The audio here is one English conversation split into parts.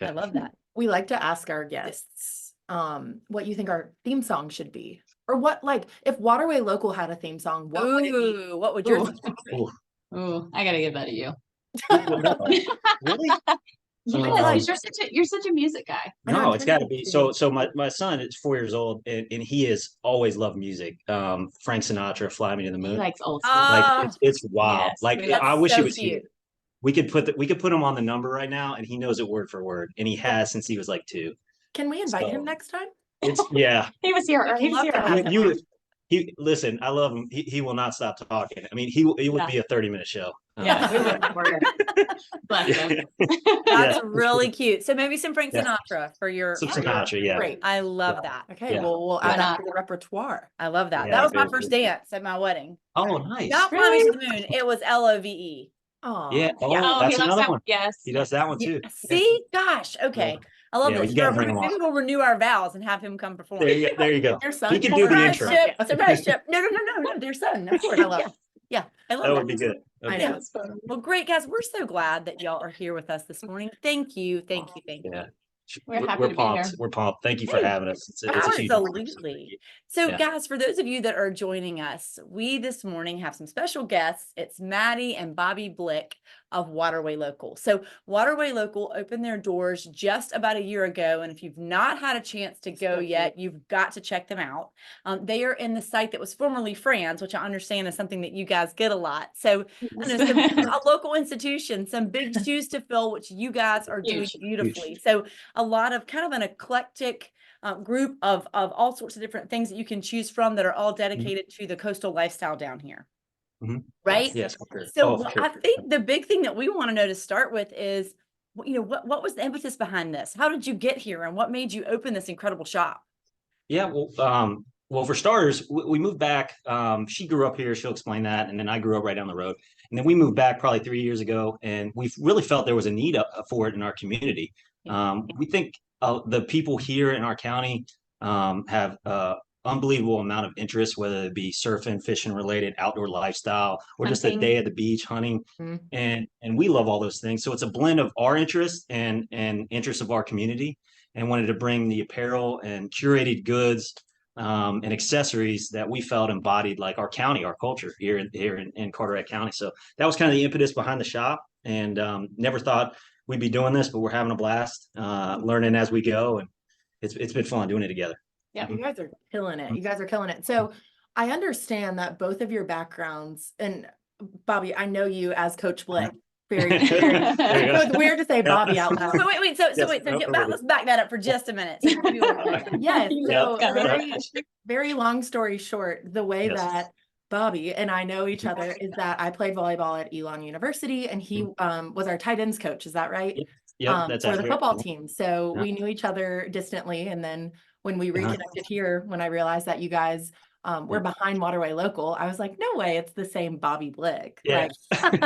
I love that. We like to ask our guests what you think our theme song should be. Or what, like, if WaterWay Local had a theme song, what would it be? What would your Ooh. theme song be? Ooh, I gotta give that to you. Really? Because you're such a music guy. No, it's got to be. So my son is 4 years old, and he has always loved music. Frank Sinatra, "Fly Me to the He Moon." likes old school. Like it's wild. Yes, Like that's I wish so he was cute. here. We could put him on the number right now, and he knows it word for word, and he has since he was like 2. Can we invite So- him next time? It's yeah. He was here. He was love here. to have You he listen. I love him. He will not stop talking. I mean, he would Yeah. be a 30-minute show. Yeah, we were. Bless him. That's Yeah, really cute. So maybe some Frank Yeah. Sinatra for your. Some Sinatra. Yeah. Great. I love Yeah. that. Okay, Yeah. well, we'll Why add that not? to the repertoire. I love that. Yeah, That was my very first good. dance at my wedding. Oh, nice. Not Fly Me to the Moon. It was LOVE. Oh, Yeah. Oh, Yeah. Oh, that's he loves another that. one. Yes. He does that one too. See, gosh, okay. I love Yeah, this. you gotta bring him Maybe on. we'll renew our vows and have him come perform. There you go. There you go. Your son? He can do the Surprise intro. ship, surprise ship. No, dear son. Of course, I love it. Yeah, I love That would be good. I Okay. know. Well, great, guys. We're so glad that y'all are here with us this morning. Thank you. Thank you. Yeah. We're happy to be pumped. here. We're pumped. Thank you for Hey, having us. It's a huge honor. absolutely. So, Yeah. guys, for those of you that are joining us, we this morning have some special guests. It's Madi and Bobby Blick of WaterWay Local. So, WaterWay Local opened their doors just about a year ago, and if you've not had a chance to go yet, you've got to check them out. They are in the site that was formerly Fran's, which I understand is something that you guys get a lot. So, a local institution, some big shoes to fill, which you guys are doing Huge. beautifully. So, a lot of kind of an eclectic group of all sorts of different things that you can choose from that are all dedicated to the coastal lifestyle down here. Mhm. Right? Yes. For sure. So for sure. I think the big thing that we want to know to start with is, what was the impetus behind this? How did you get here, and what made you open this incredible shop? Yeah. Well, for starters, we moved back. She grew up here. She'll explain that. And then I grew up right down the road. And then we moved back probably 3 years ago, and we really felt there was a need for it in our community. We think the people here in our county have unbelievable amount of interest, whether it be surfing, fishing related, outdoor lifestyle, or just a Hunting. day at the beach, hunting. Mhm. And we love all those things. So it's a blend of our interests and interests of our community, and wanted to bring the apparel and curated goods and accessories that we felt embodied like our county, our culture here in Carteret County. So that was kind of the impetus behind the shop, and never thought we'd be doing this, but we're having a blast, learning as we go, and it's been fun doing it together. Yeah. You guys are killing it. You guys are killing it. So I understand that both of your backgrounds, and Bobby, I know you as Coach Blick. Very, There you go. it's weird to say Bobby out loud. So wait, Yes, let's back that up for just a minute. So maybe Yes. So Yeah. very long story short, the way Yes. that Bobby and I know each other is that I played volleyball at Elon University, and he was our tight ends coach. Is that right? Yep, that's for the accurate. football team. So Yeah. we knew each other distantly, and then when we reconnected here, when I realized that you guys were behind WaterWay Local, I was like, no way, it's the same Bobby Blick. Yeah. Like,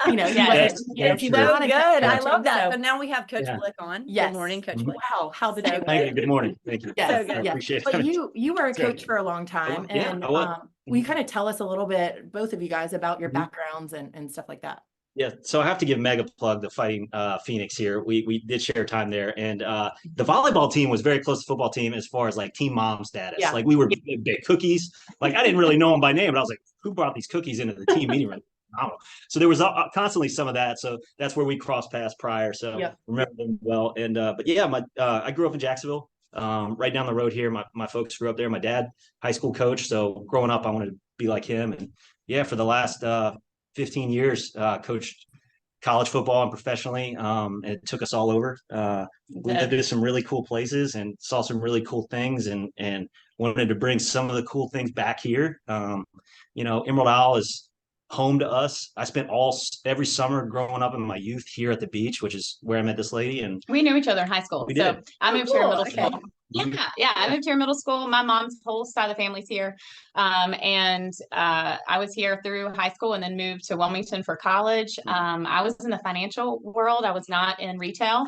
he Yes, very he true. went So on good. and I love that. so- So now we have Coach Yeah. Blick on. Yes. Good morning, Coach Mhm. Blick. Wow, how the So day good. Thank you. Good morning. Thank you. Yes, So good. I yes. appreciate But it. you were a That's great. coach for a long time, Yeah, and I was. will you kind of tell us a little bit, both of you guys, about your Mhm. backgrounds and stuff like that? Yeah, so I have to give Meg a plug, the Fighting Phoenix here. We did share time there, and the volleyball team was very close to the football team as far as like team mom status. Yeah. Like we were big cookies. Like I didn't really know them by name, but I was like, who brought these cookies into the team meeting room? Phenomenal. So there was constantly some of that. So that's where we crossed paths prior. So Yep. remember them well. And but yeah, I grew up in Jacksonville, right down the road here. My folks grew up there. My dad, high school coach. So growing up, I wanted to be like him. And yeah, for the last 15 years, coached college football and professionally. And it took us all over. We lived in some really cool places and saw some really cool things, and wanted to bring some of the cool things back here. Emerald Isle is home to us. I spent every summer growing up in my youth here at the beach, which is where I met this lady. And We knew each other in high school. We So did. I moved here in cool. middle school. Okay. Yeah. I moved here in middle school. My mom's whole side of the family's here. And I was here through high school and then moved to Wilmington for college. I was in the financial world. I was not in retail.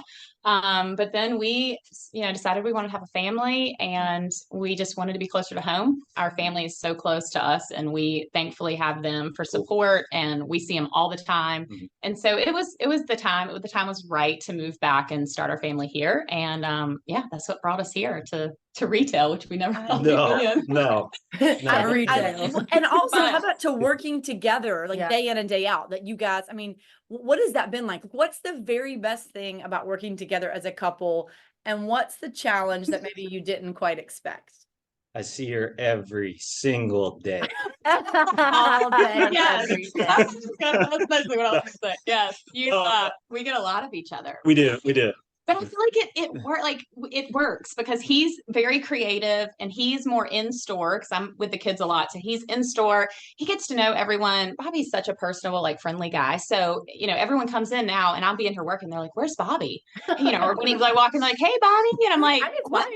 But then we, decided we wanted to have a family, and we just wanted to be closer to home. Our family is so close to us, and we thankfully have them for support, and we see them all the time. And so it was the time was right to move back and start our family here. And that's what brought us here to retail, which we never thought we'd be in. No. And also, how about to working together, like day in and day out, that you guys, I mean, what has that been like? What's the very best thing about working together as a couple? And what's the challenge that maybe you didn't quite expect? I see her every single day. All day, Yes. every day. That's basically what I was going to say. Yes. We get a lot of each other. We do. But I feel like it works because he's very creative, and he's more in store, because I'm with the kids a lot. So he's in store. He gets to know everyone. Bobby's such a personable, like, friendly guy. So, everyone comes in now, and I'll be in here working. They're like, "Where's Bobby?" Or when he's like walking, like, "Hey, Bobby." And I'm like, "What?"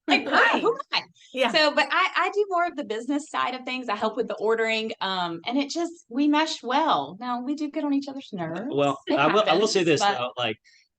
Like, who am I? Yeah. So, but I do more of the business side of things. I help with the ordering. And we mesh well. Now, we do get on each other's nerves. Well, I will say this, though, like,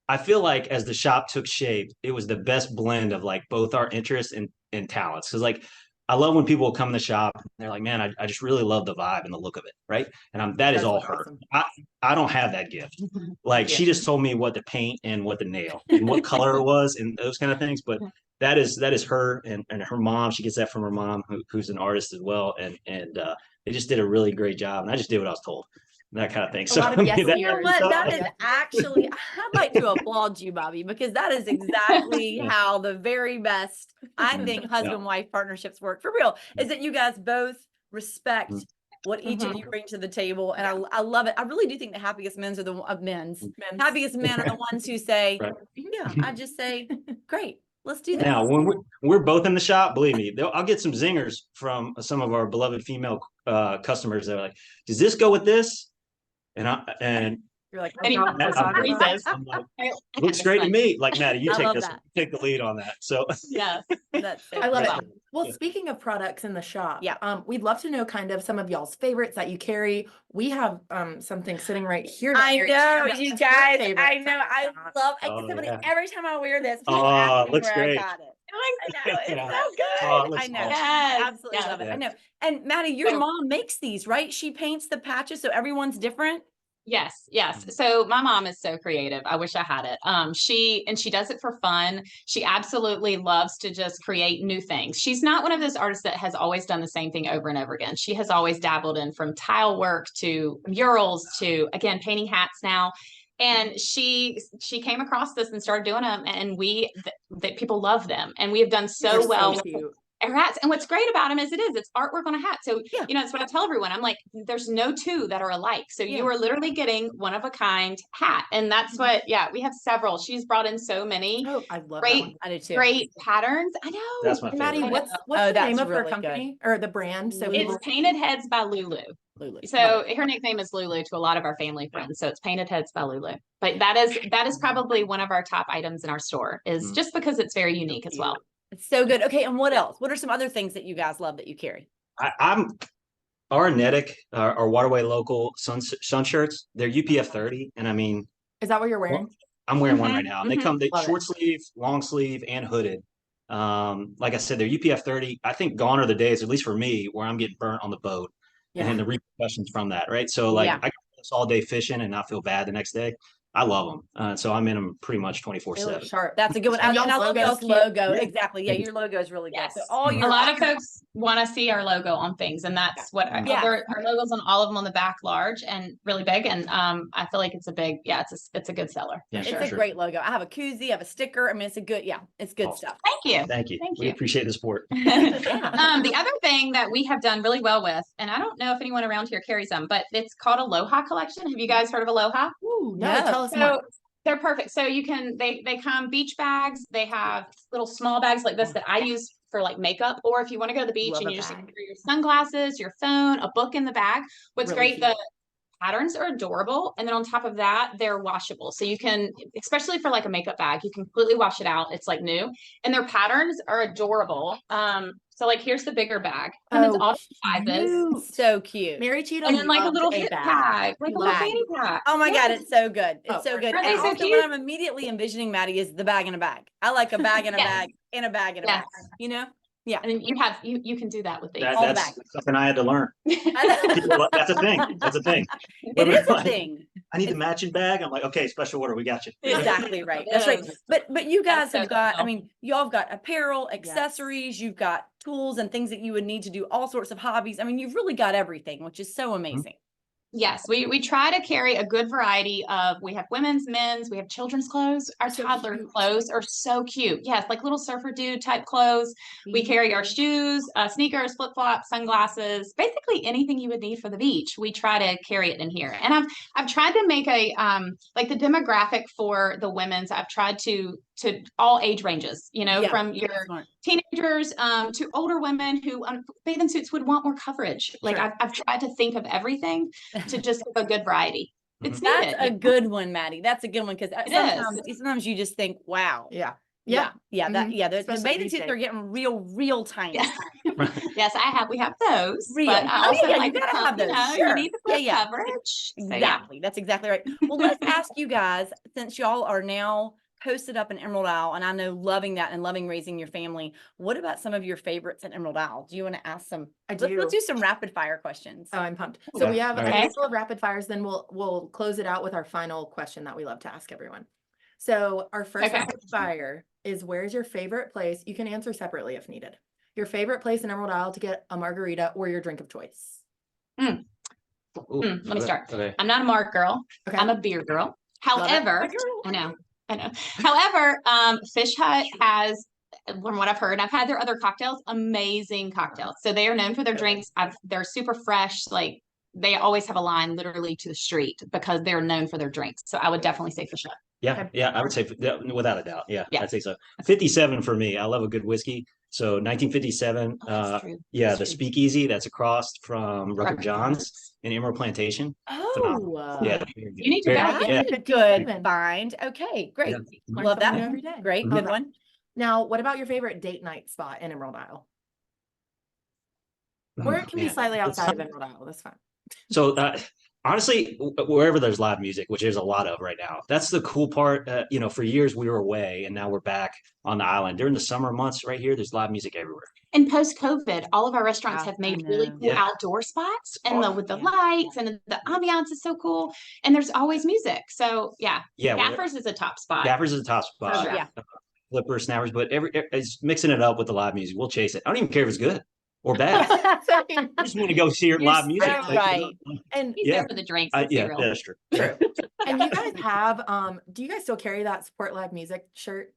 I feel like as the shop took shape, it was the best blend of like both our interests and talents. Cause like, I love when people come in the shop and they're like, man, I just really love the vibe and the look of it. Right. And that is all her. Awesome. I don't have that gift. Like she just told me what to paint and what to nail and what color it was and those kind of things. But that is her and her mom. She gets that from her mom, who's an artist as well. And they just did a really great job. And I just did what I was told. That kind of thing. So you know what? That is actually, I'd like to applaud you, Bobby, because that is exactly how the very best, I think, husband-wife partnerships work for real, is that you guys both respect what each of you bring to the table. And I love it. I really do think the happiest men are the happiest men are the ones who say, I just say, great, let's do that. Now, when we're both in the shop, believe me, I'll get some zingers from some of our beloved female customers that are like, does this go with this? And you're like, looks great to me. Like, Maddie, you take the lead on that. So yeah, I love it. Well, speaking of products in the shop, we'd love to know kind of some of y'all's favorites that you carry. We have something sitting right here. I know, you guys. I know. I love it. Every time I wear this, looks great. I got it. I know, it's so good. I know. Yes. Absolutely love it. I know. And Maddie, your mom makes these, right? She paints the patches so everyone's different. Yes. So my mom is so creative. I wish I had it. She does it for fun. She absolutely loves to just create new things. She's not one of those artists that has always done the same thing over and over again. She has always dabbled in from tile work to murals to, again, painting hats now. And she came across this and started doing them, and that people love them, and we have done so well with our hats. And what's great about them is it's artwork on a hat. So it's what I tell everyone. I'm like, there's no two that are alike. So you are literally getting one of a kind hat, and that's what. We have several. She's brought in so many. Oh, I love great, I do too. Great patterns. I know. That's my favorite. Maddie, what's the name of her company or the brand? So it's Painted Heads by Lulu. So her nickname is Lulu to a lot of our family friends. So it's Painted Heads by Lulu. But that is probably one of our top items in our store, is just because it's very unique as well. It's so good. Okay, and what else? What are some other things that you guys love that you carry? I'm our Netic, our WaterWay Local sun shirts. They're UPF 30, and I mean, is that what you're wearing? I'm wearing one right now. And they come short sleeve, long sleeve, and hooded. Like I said, they're UPF 30. I think gone are the days, at least for me, where I'm getting burnt on the boat. And the repercussions from that, right? So like I can do this all day fishing and not feel bad the next day. I love them. So I'm in them pretty much 24/7. Sharp. That's a good one. And I love y'all's logo. Exactly. Yeah, your logo is really good. Yes. So a lot of folks want to see our logo on things, and that's what our logo's on all of them on the back, large and really big. And I feel like it's a big, it's a good seller. Yeah, it's a great logo. I have a koozie, I have a sticker. I mean, it's a good, it's good stuff. Thank you. We appreciate the support. The other thing that we have done really well with, and I don't know if anyone around here carries them, but it's called Aloha Collection. Have you guys heard of Aloha? Ooh, no. Tell us more. They're perfect. So you can, they come beach bags. They have little small bags like this that I use for like makeup, or if you want to go to the beach and you just carry your sunglasses, your phone, a book in the bag. What's great, patterns are adorable. And then on top of that, they're washable. So you can, especially for like a makeup bag, you can completely wash it out. It's like new. And their patterns are adorable. So like here's the bigger bag. And it's all sizes. So cute. Mary Cheetah And then like a loved little hip bag, like a little Bag. fanny pack. Oh my God, Yes. it's so good. It's Oh, so good. aren't And they so also cute? what I'm immediately envisioning, Maddie, is the bag in a bag. I like a bag in a Yes. bag, in a bag, in a Yes. bag, you know? Yeah. And then you can do that with these. All the That's bags. something I had to learn. That's a thing. That's a thing. It is a Like, thing. I need the matching bag. I'm like, okay, special order. We got you. Exactly right. That's right. But you guys That's so have got, I cool. mean, y'all have got apparel, accessories, you've got tools and things that you would need to do all sorts of hobbies. I mean, you've really got everything, which is so amazing. Yes, we try to carry a good variety of, we have women's, men's, we have children's clothes. Our So toddler cute. clothes are so cute. Yes, like little surfer dude type clothes. We carry our shoes, sneakers, flip-flops, sunglasses, basically anything you would need for the beach. We try to carry it in here. And I've tried to make a like the demographic for the women's, I've tried to all age ranges, you know, Yeah, from your Smart. teenagers to older women who bathing suits would want more coverage. Like Sure. I've tried to think of everything to just have a good variety. It's That's needed. a good one, Maddie. That's a good one because is. sometimes you just think, wow. Yeah. Yeah. Yeah. That Mhm. the Especially bathing these suits are days. getting real tiny. Yes. Yes, we have those. Real. But I Oh, also yeah, like you gotta to have you those. know, Sure. you need the Yeah, full yeah. coverage. So, yeah. Exactly. That's exactly right. Well, let's ask you guys, since y'all are now posted up in Emerald Isle, and I know loving that and loving raising your family, what about some of your favorites in Emerald Isle? Do you want to ask some? Let's do some rapid fire questions. Oh, I'm pumped. So Okay. we have All a right. handful of rapid fires, then we'll close it out with our final question that we love to ask everyone. So our first Okay. rapid fire is, where's your favorite place? You can answer separately if needed. Your favorite place in Emerald Isle to get a margarita or your drink of choice. Ooh, Let me start. Okay. I'm not a mark girl. Okay. I'm a beer girl. Love it. However, I know. However, Fish Hut has, from what I've heard, I've had their other cocktails, amazing cocktails. So they are known for their drinks. They're super fresh. Like they always have a line literally to the street because they're known for their drinks. So I would definitely say Fish Hut. Yeah, Okay. yeah, I would say without a doubt. Yeah, Yeah. I'd say so. 57 for me. I love a good whiskey. So 1957. Oh, that's true. Yeah, That's the true. Speakeasy that's across from Rucker Rucker John's in Emerald Plantation. Oh, Yeah, You need to very- go. That's yeah. a good find. Okay, great. Yeah. Learn Love something that. new every day. Great, Mhm. good Okay. one. Now, what about your favorite date night spot in Emerald Isle? Or it can be Man. slightly outside of Emerald Isle. That's fine. So honestly, wherever there's live music, which there's a lot of right now, that's the cool part. You know, for years we were away, and now we're back on the island. During the summer months, right here, there's live music everywhere. And post-COVID, all of our restaurants Yeah, have made I really know. cool Yeah. outdoor spots, and with the Yeah. lights and the ambiance is so cool. And there's always music. So yeah, Yeah, Gaffers is a top spot. Gaffers is the top spot. Sure. Yeah. Flipper, snappers, but it's mixing it up with the live music. We'll chase it. I don't even care if it's good or bad. I just want to go see your You're live music. so right. And He's Yeah. there for the drinks. Let's be Yeah, real. that's true. true. And you guys have, do you guys still carry that Support Live Music shirt?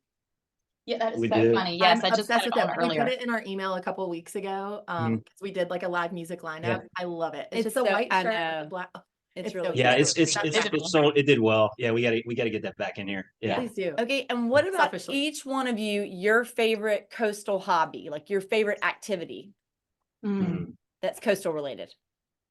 Yeah, that is We so do. funny. Yes, I'm I just obsessed got with it them. on We earlier. put it in our email a couple weeks ago. Mhm. Because we did like a live music lineup. I love it. It's It's just a so- white I shirt know. with a black. It's It's really so good. Yeah, cute. it's so it did well. Yeah, we gotta get that back in here. Yeah. Please do. Okay, and what about Selfishly. each one of you, your favorite coastal hobby, like your favorite activity Mhm. that's coastal related?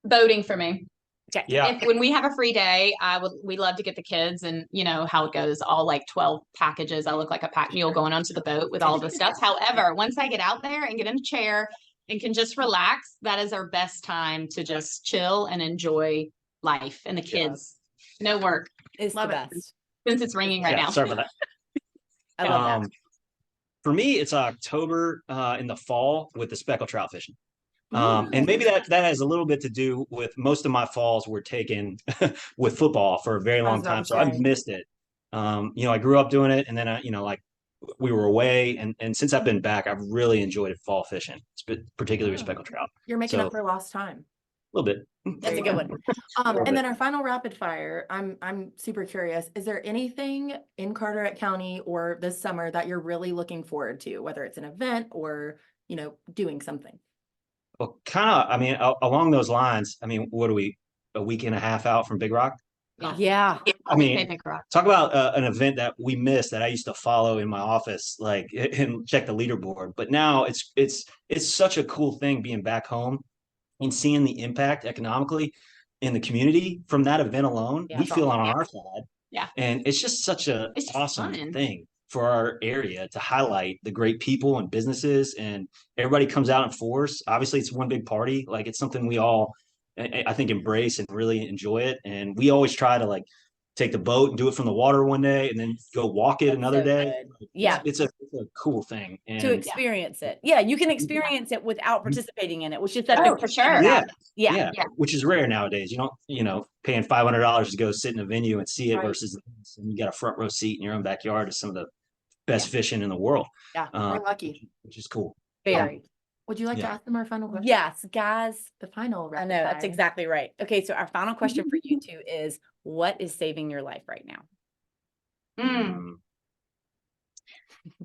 Boating for me. Okay. Yeah. When we have a free day, we love to get the kids, and you know how it goes, all like 12 packages. I look like a pack mule going onto the boat with all of the stuff. However, once I get out there and get in a chair and can just relax, that is our best time to just chill and enjoy life and the kids. No work, It's the Love it. best. since it's ringing right Yeah, now. sorry about that. I love that. For me, it's October in the fall with the speckled trout fishing. And maybe that has a little bit to do with most of my falls were taken with football for a very I was long about time. to So I've say. missed it. You know, I grew up doing it, and then like we were away, and since I've been back, I've really enjoyed fall fishing, particularly with speckled trout. You're making So- up for lost time. A little bit. That's a you good go. one. little And then bit. our final rapid fire, I'm super curious. Is there anything in Carteret County or this summer that you're really looking forward to, whether it's an event or, you know, doing something? Well, kind of. I mean, along those lines. I mean, what are we? A week and a half out from Big Rock? Yeah. I mean, Okay, Big Rock. talk about an event that we missed that I used to follow in my office, like and check the leaderboard. But now it's such a cool thing being back home and seeing the impact economically. in the community from that event alone, Yeah, we it's feel awesome. on our side. Yeah. And it's just such a It's just awesome fun. thing for our area to highlight the great people and businesses, and everybody comes out in force. Obviously it's one big party. Like it's something we all, I think, embrace and really enjoy it. And we always try to like take the boat and do it from the water one day and then go walk it That's another so day. good. Yeah. It's a cool thing. To And experience it. Yeah, you can experience it without participating in it, which is such Oh, a for good thing sure. about it. Yeah. yeah, Yeah. which is rare nowadays. You don't, paying $500 to go sit in a venue and see it Right. versus and you got a front row seat in your own backyard to some of the best fishing in the world. Yeah, we're lucky. Which is cool. Very. Would you like to Yeah. ask them our final question? Yes, guys. The final. I know, that's rapid fire. exactly right. Okay, so our final question for you two is, what is saving your life right now?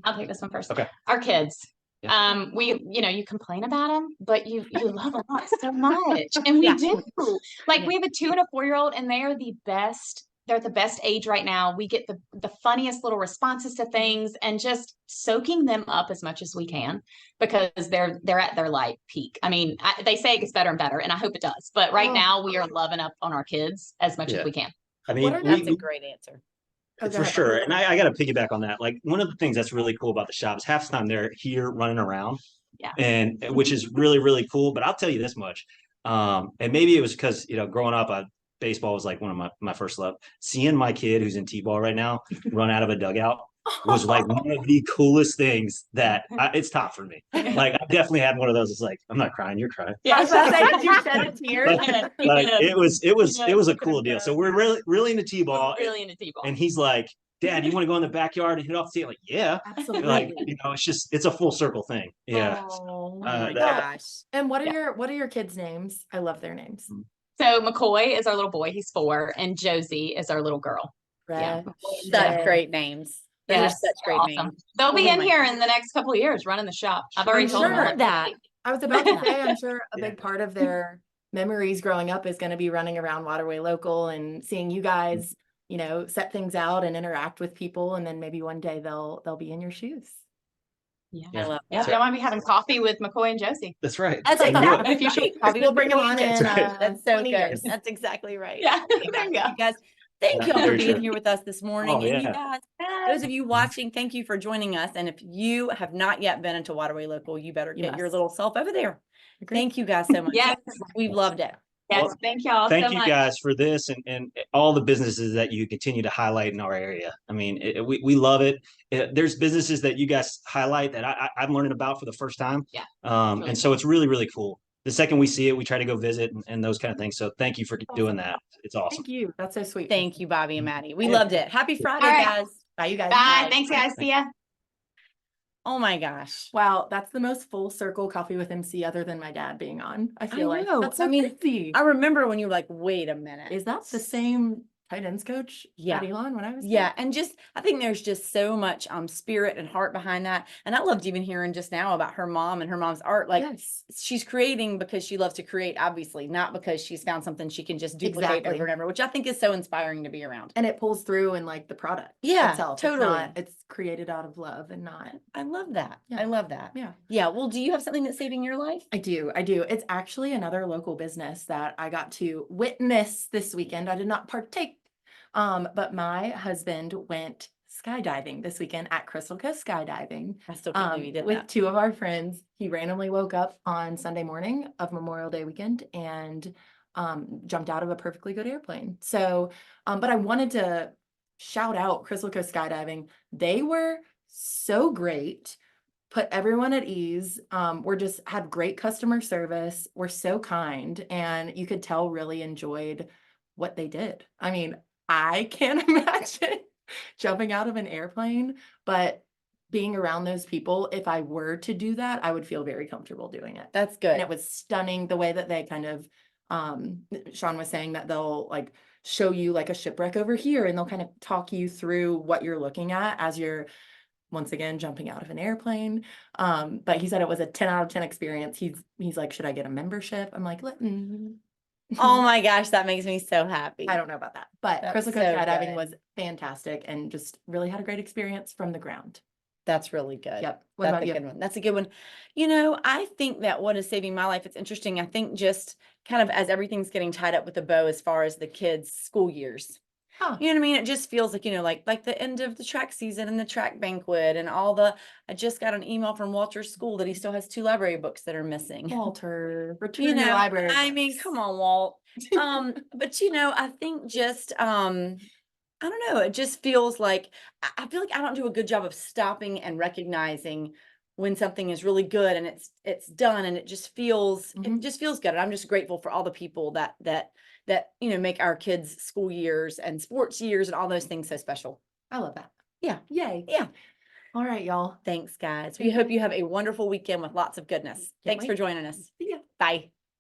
I'll take this one first. Okay. Our kids. Yeah. You complain about them, but you love them so much. And we Yeah. do. Like Yeah. we have a 2 and a 4-year-old, and they are the best. They're the best age right now. We get the funniest little responses to things, and just soaking them up as much as we can, because they're at their like peak. I mean, they say it gets better and better, and I hope it does. But right Oh. now we are loving up on our kids as much Yeah. as we can. I What mean, are That's a great answer. Oh, go for ahead. sure. And I got to piggyback on that. Like one of the things that's really cool about the shop is half the time they're here running around. Yeah. And which is really, really cool. But I'll tell you this much. And maybe it was because, growing up, baseball was like one of my first love. Seeing my kid who's in T-ball right now run out of a dugout was like one of the coolest things that it's top for me. Like I definitely had one of those. It's like, I'm not crying, you're crying. I was about to say, did you shed a tear? Like it was a cool deal. So we're really into T-ball. Really into T-ball. And he's like, Dad, you want to go in the backyard and hit off the tee? I'm like, yeah. Absolutely. Like, it's a full circle thing. Yeah. Oh, my that- gosh. And what are your kids' names? I love their names. So McCoy is our little boy, he's 4, and Josie is our little girl. Yeah. Such great names. Those are Yes, such they're great awesome. names. They'll be Oh in my here in the next couple of years running the shop. I've already I'm told them. sure like, that. I was about to say, I'm sure a Yeah. big part of their memories growing up is going to be running around WaterWay Local and seeing you guys, set things out and interact with people, and then maybe one day they'll be in your shoes. Yeah. I love Yeah, that. y'all might be having coffee with McCoy and Josie. That's right. That's Let's do it. exactly If you should- right. Probably we'll bring them on in. That's so 20 good. years. That's exactly right. Yeah, Okay, there you go. you guys, thank Yeah, you all for very being true. here with us this morning. Oh, And you yeah. guys, those of you watching, thank you for joining us. And if you have not yet been into WaterWay Local, you better You get your must. little self over there. Agreed. Thank you guys so much. Yes. We've loved it. Yes, Well, thank y'all Thank so you much. guys for this and all the businesses that you continue to highlight in our area. I mean, we love it. There's businesses that you guys highlight that I'm learning about for the first time. Yeah. And really so it's really, really cool. The second we see it, we try to go visit and those kind of things. So thank you for doing that. It's awesome. Thank you. That's so sweet. Thank you, Bobby and Maddie. We Yeah. loved it. Happy Friday, All right. guys. Bye, you guys. Bye. Thanks, guys. See ya. Oh my gosh. Wow, that's the most full circle coffee with MC other than my dad being on. I feel like know. that's so I mean, crazy. I remember when you were like, wait a minute. Is that the same tight ends coach Yeah. at Elon when I was Yeah, and I think there's just so much spirit and heart behind that. And I loved even hearing just now about her mom and her mom's art. Like Yes. she's creating because she loves to create, obviously, not because she's found something she can just duplicate Exactly. over and over, which I think is so inspiring to be around. And it pulls through in like the product Yeah, itself. totally. It's created out of love and not. I love that. Yeah. I love that. Yeah. Yeah. Well, do you have something that's saving your life? I do. It's actually another local business that I got to witness this weekend. I did not partake. But my husband went skydiving this weekend at Crystal Coast Skydiving. I still can't believe you did with that. 2 of our friends. He randomly woke up on Sunday morning of Memorial Day weekend and jumped out of a perfectly good airplane. So, but I wanted to shout out Crystal Coast Skydiving. They were so great, put everyone at ease. Had great customer service, were so kind, and you could tell really enjoyed what they did. I mean, I can't imagine jumping out of an airplane, but being around those people, if I were to do that, I would feel very comfortable doing it. That's good. And it was stunning the way that they kind of, Sean was saying that they'll like show you like a shipwreck over here and they'll kind of talk you through what you're looking at as you're once again jumping out of an airplane. But he said it was a 10 out of 10 experience. He's like, should I get a membership? I'm like, Oh my gosh, that makes me so happy. I don't know about that, but That's Crystal Coast so Skydiving good. was fantastic and just really had a great experience from the ground. That's really good. Yep. What That's about a you? good one. That's a good one. You know, I think that what is saving my life, it's interesting. I think just kind of as everything's getting tied up with a bow as far as the kids' school years. Huh. You know what I mean? It just feels like, like the end of the track season and the track banquet and I just got an email from Walter's school that he still has 2 library books that are missing. Walter, return You your know, library. I mean, books. come on, Walt. But I think just I don't know, it just feels like I feel like I don't do a good job of stopping and recognizing when something is really good and it's done and it just feels Mhm. good. And I'm just grateful for all the people that make our kids' school years and sports years and all those things so special. I love that. Yeah. Yay. Yeah. All right, y'all. Thanks, guys. We Thank hope you. you have a wonderful weekend with lots of goodness. Thanks for wait. joining us. See ya. Bye.